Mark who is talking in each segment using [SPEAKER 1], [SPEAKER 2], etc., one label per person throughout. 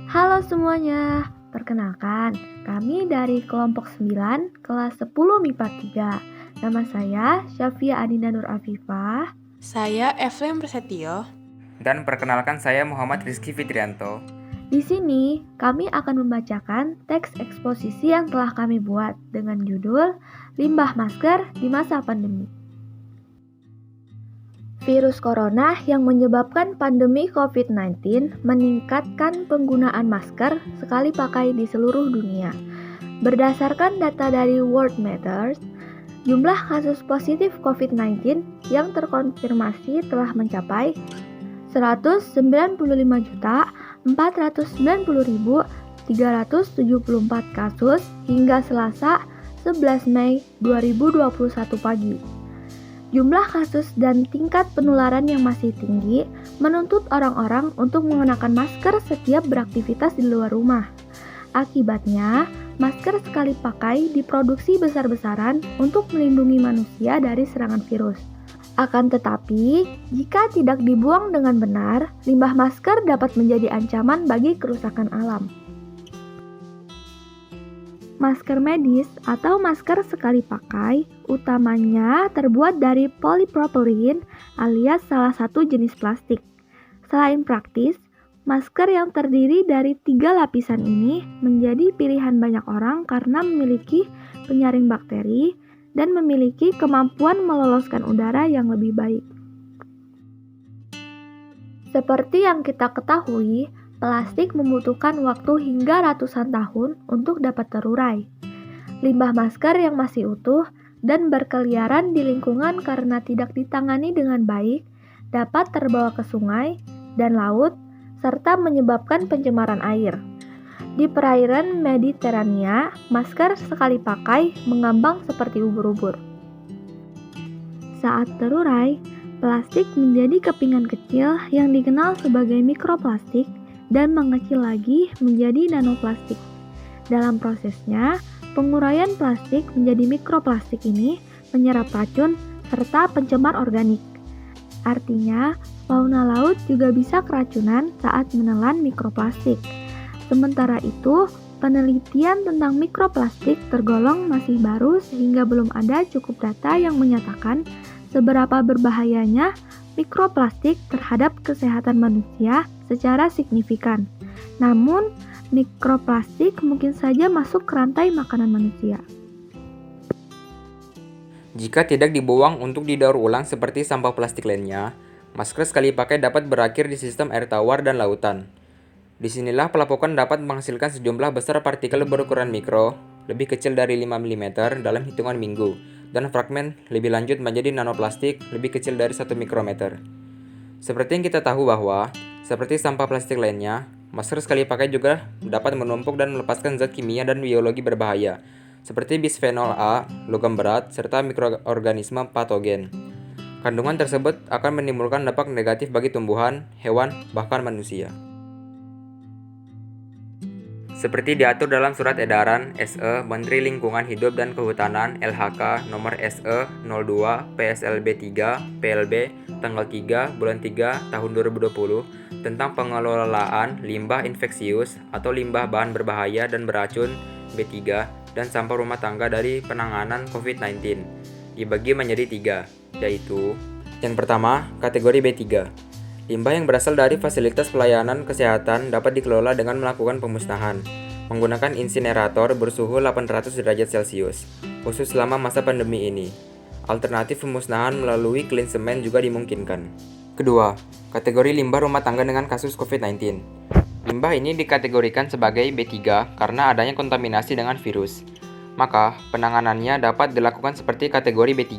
[SPEAKER 1] Halo semuanya, perkenalkan, kami dari kelompok 9, kelas 10 MIPA 3. Nama saya Syafia Adinda Nur Afifah.
[SPEAKER 2] Saya Evelyn Prasetyo.
[SPEAKER 3] Dan perkenalkan saya Muhammad Rizky Fitrianto.
[SPEAKER 1] Di sini, kami akan membacakan teks eksposisi yang telah kami buat dengan judul Limbah Masker di Masa Pandemi. Virus corona yang menyebabkan pandemi COVID-19 meningkatkan penggunaan masker sekali pakai di seluruh dunia. Berdasarkan data dari World Matters, jumlah kasus positif COVID-19 yang terkonfirmasi telah mencapai 195.490.374 kasus hingga Selasa 11 Mei 2021 pagi. Jumlah kasus dan tingkat penularan yang masih tinggi menuntut orang-orang untuk mengenakan masker setiap beraktivitas di luar rumah. Akibatnya, masker sekali pakai diproduksi besar-besaran untuk melindungi manusia dari serangan virus. Akan tetapi, jika tidak dibuang dengan benar, limbah masker dapat menjadi ancaman bagi kerusakan alam. Masker medis atau masker sekali pakai utamanya terbuat dari polipropilin alias salah satu jenis plastik. Selain praktis, masker yang terdiri dari 3 lapisan ini menjadi pilihan banyak orang karena memiliki penyaring bakteri dan memiliki kemampuan meloloskan udara yang lebih baik. Seperti yang kita ketahui, plastik membutuhkan waktu hingga ratusan tahun untuk dapat terurai. Limbah masker yang masih utuh dan berkeliaran di lingkungan karena tidak ditangani dengan baik dapat terbawa ke sungai dan laut serta menyebabkan pencemaran air. Di perairan Mediterania, masker sekali pakai mengambang seperti ubur-ubur. Saat terurai, plastik menjadi kepingan kecil yang dikenal sebagai mikroplastik dan mengecil lagi menjadi nanoplastik. Dalam prosesnya, penguraian plastik menjadi mikroplastik ini menyerap racun serta pencemar organik. Artinya, fauna laut juga bisa keracunan saat menelan mikroplastik. Sementara itu, penelitian tentang mikroplastik tergolong masih baru sehingga belum ada cukup data yang menyatakan seberapa berbahayanya mikroplastik terhadap kesehatan manusia secara signifikan. Namun, mikroplastik mungkin saja masuk ke rantai makanan manusia.
[SPEAKER 3] Jika tidak dibuang untuk didaur ulang seperti sampah plastik lainnya, masker sekali pakai dapat berakhir di sistem air tawar dan lautan. Disinilah pelapukan dapat menghasilkan sejumlah besar partikel berukuran mikro, lebih kecil dari 5 mm dalam hitungan minggu, dan fragmen lebih lanjut menjadi nanoplastik lebih kecil dari 1 mikrometer. Seperti yang kita tahu bahwa, seperti sampah plastik lainnya, masker sekali pakai juga dapat menumpuk dan melepaskan zat kimia dan biologi berbahaya, seperti bisphenol A, logam berat, serta mikroorganisme patogen. Kandungan tersebut akan menimbulkan dampak negatif bagi tumbuhan, hewan, bahkan manusia. Seperti diatur dalam Surat Edaran SE Menteri Lingkungan Hidup dan Kehutanan LHK Nomor SE 02 PSLB 3 PLB tanggal 3 bulan 3 tahun 2020 tentang pengelolaan limbah infeksius atau limbah bahan berbahaya dan beracun B3 dan sampah rumah tangga dari penanganan COVID-19 dibagi menjadi 3, yaitu yang pertama, kategori B3. Limbah yang berasal dari fasilitas pelayanan kesehatan dapat dikelola dengan melakukan pemusnahan menggunakan insinerator bersuhu 800 derajat Celcius, khusus selama masa pandemi ini. Alternatif pemusnahan melalui clean cement juga dimungkinkan. Kedua, kategori limbah rumah tangga dengan kasus COVID-19. Limbah ini dikategorikan sebagai B3 karena adanya kontaminasi dengan virus. Maka, penanganannya dapat dilakukan seperti kategori B3.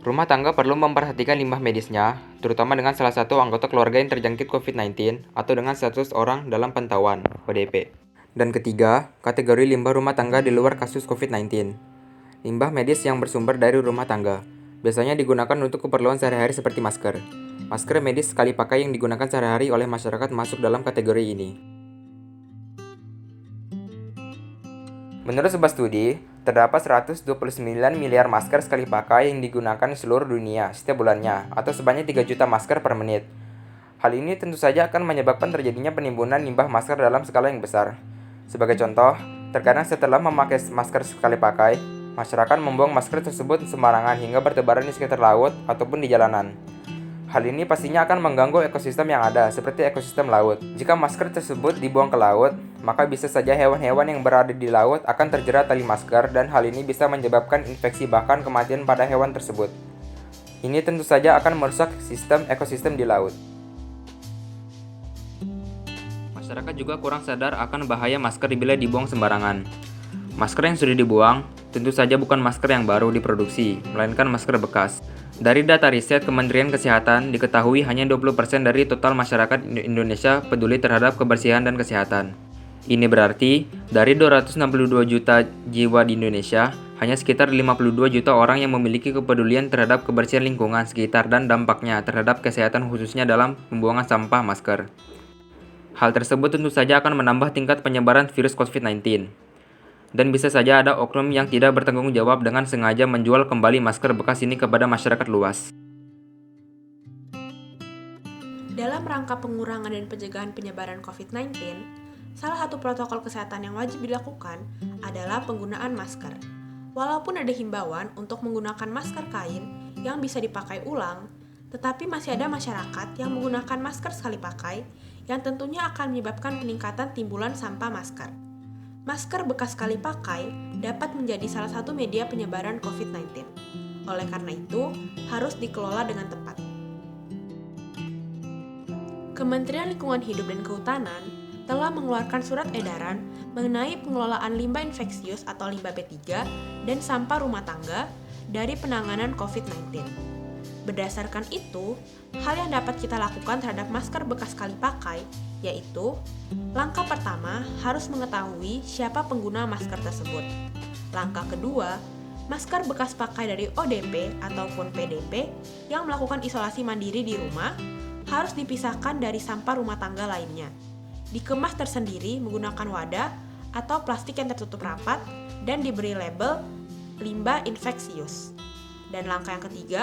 [SPEAKER 3] Rumah tangga perlu memperhatikan limbah medisnya, terutama dengan salah satu anggota keluarga yang terjangkit COVID-19 atau dengan 100 orang dalam pantauan (ODP). Dan ketiga, kategori limbah rumah tangga di luar kasus COVID-19. Limbah medis yang bersumber dari rumah tangga, biasanya digunakan untuk keperluan sehari-hari seperti masker. Masker medis sekali pakai yang digunakan sehari-hari oleh masyarakat masuk dalam kategori ini. Menurut sebuah studi, terdapat 129 miliar masker sekali pakai yang digunakan di seluruh dunia setiap bulannya, atau sebanyak 3 juta masker per menit. Hal ini tentu saja akan menyebabkan terjadinya penimbunan limbah masker dalam skala yang besar. Sebagai contoh, terkadang setelah memakai masker sekali pakai, masyarakat membuang masker tersebut sembarangan hingga bertebaran di sekitar laut ataupun di jalanan. Hal ini pastinya akan mengganggu ekosistem yang ada, seperti ekosistem laut. Jika masker tersebut dibuang ke laut, maka bisa saja hewan-hewan yang berada di laut akan terjerat tali masker dan hal ini bisa menyebabkan infeksi bahkan kematian pada hewan tersebut. Ini tentu saja akan merusak sistem ekosistem di laut. Masyarakat juga kurang sadar akan bahaya masker bila dibuang sembarangan. Masker yang sudah dibuang tentu saja bukan masker yang baru diproduksi, melainkan masker bekas. Dari data riset Kementerian Kesehatan, diketahui hanya 20% dari total masyarakat Indonesia peduli terhadap kebersihan dan kesehatan. Ini berarti, dari 262 juta jiwa di Indonesia, hanya sekitar 52 juta orang yang memiliki kepedulian terhadap kebersihan lingkungan sekitar dan dampaknya terhadap kesehatan khususnya dalam pembuangan sampah masker. Hal tersebut tentu saja akan menambah tingkat penyebaran virus COVID-19. Dan bisa saja ada oknum yang tidak bertanggung jawab dengan sengaja menjual kembali masker bekas ini kepada masyarakat luas.
[SPEAKER 2] Dalam rangka pengurangan dan pencegahan penyebaran COVID-19, salah satu protokol kesehatan yang wajib dilakukan adalah penggunaan masker. Walaupun ada himbauan untuk menggunakan masker kain yang bisa dipakai ulang, tetapi masih ada masyarakat yang menggunakan masker sekali pakai yang tentunya akan menyebabkan peningkatan timbulan sampah masker. Masker bekas sekali pakai dapat menjadi salah satu media penyebaran COVID-19. Oleh karena itu, harus dikelola dengan tepat. Kementerian Lingkungan Hidup dan Kehutanan telah mengeluarkan surat edaran mengenai pengelolaan limbah infeksius atau limbah B3 dan sampah rumah tangga dari penanganan COVID-19. Berdasarkan itu, hal yang dapat kita lakukan terhadap masker bekas sekali pakai yaitu, langkah pertama harus mengetahui siapa pengguna masker tersebut. Langkah kedua, masker bekas pakai dari ODP ataupun PDP yang melakukan isolasi mandiri di rumah harus dipisahkan dari sampah rumah tangga lainnya. Dikemas tersendiri menggunakan wadah atau plastik yang tertutup rapat dan diberi label limbah infeksius. Dan langkah yang ketiga,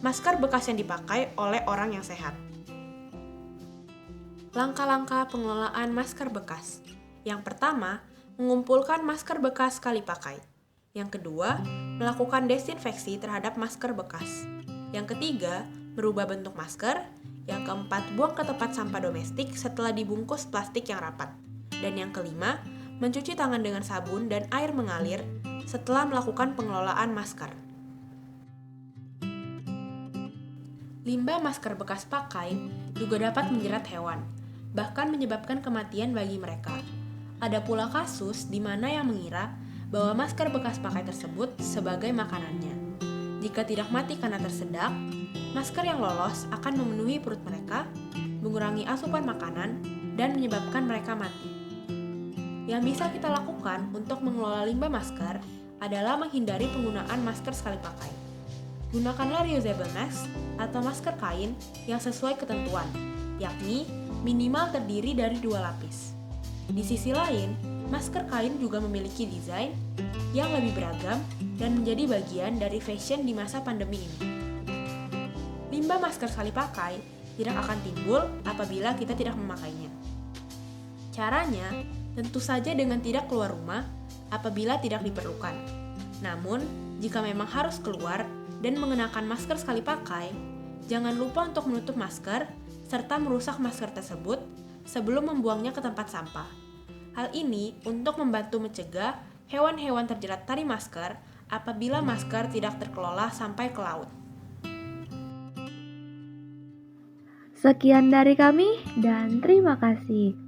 [SPEAKER 2] masker bekas yang dipakai oleh orang yang sehat. Langkah-langkah pengelolaan masker bekas. Yang pertama, mengumpulkan masker bekas sekali pakai. Yang kedua, melakukan desinfeksi terhadap masker bekas. Yang ketiga, merubah bentuk masker. Yang keempat, buang ke tempat sampah domestik setelah dibungkus plastik yang rapat. Dan yang kelima, mencuci tangan dengan sabun dan air mengalir setelah melakukan pengelolaan masker. Limbah masker bekas pakai juga dapat menjerat hewan, bahkan menyebabkan kematian bagi mereka. Ada pula kasus di mana yang mengira bahwa masker bekas pakai tersebut sebagai makanannya. Jika tidak mati karena tersedak, masker yang lolos akan memenuhi perut mereka, mengurangi asupan makanan, dan menyebabkan mereka mati. Yang bisa kita lakukan untuk mengelola limbah masker adalah menghindari penggunaan masker sekali pakai. Gunakanlah reusable mask atau masker kain yang sesuai ketentuan, yakni minimal terdiri dari 2 lapis. Di sisi lain, masker kain juga memiliki desain yang lebih beragam dan menjadi bagian dari fashion di masa pandemi ini. Limbah masker sekali pakai tidak akan timbul apabila kita tidak memakainya. Caranya, tentu saja dengan tidak keluar rumah apabila tidak diperlukan. Namun, jika memang harus keluar dan mengenakan masker sekali pakai, jangan lupa untuk menutup masker serta merusak masker tersebut sebelum membuangnya ke tempat sampah. Hal ini untuk membantu mencegah hewan-hewan terjerat tali masker apabila masker tidak terkelola sampai ke laut.
[SPEAKER 1] Sekian dari kami dan terima kasih.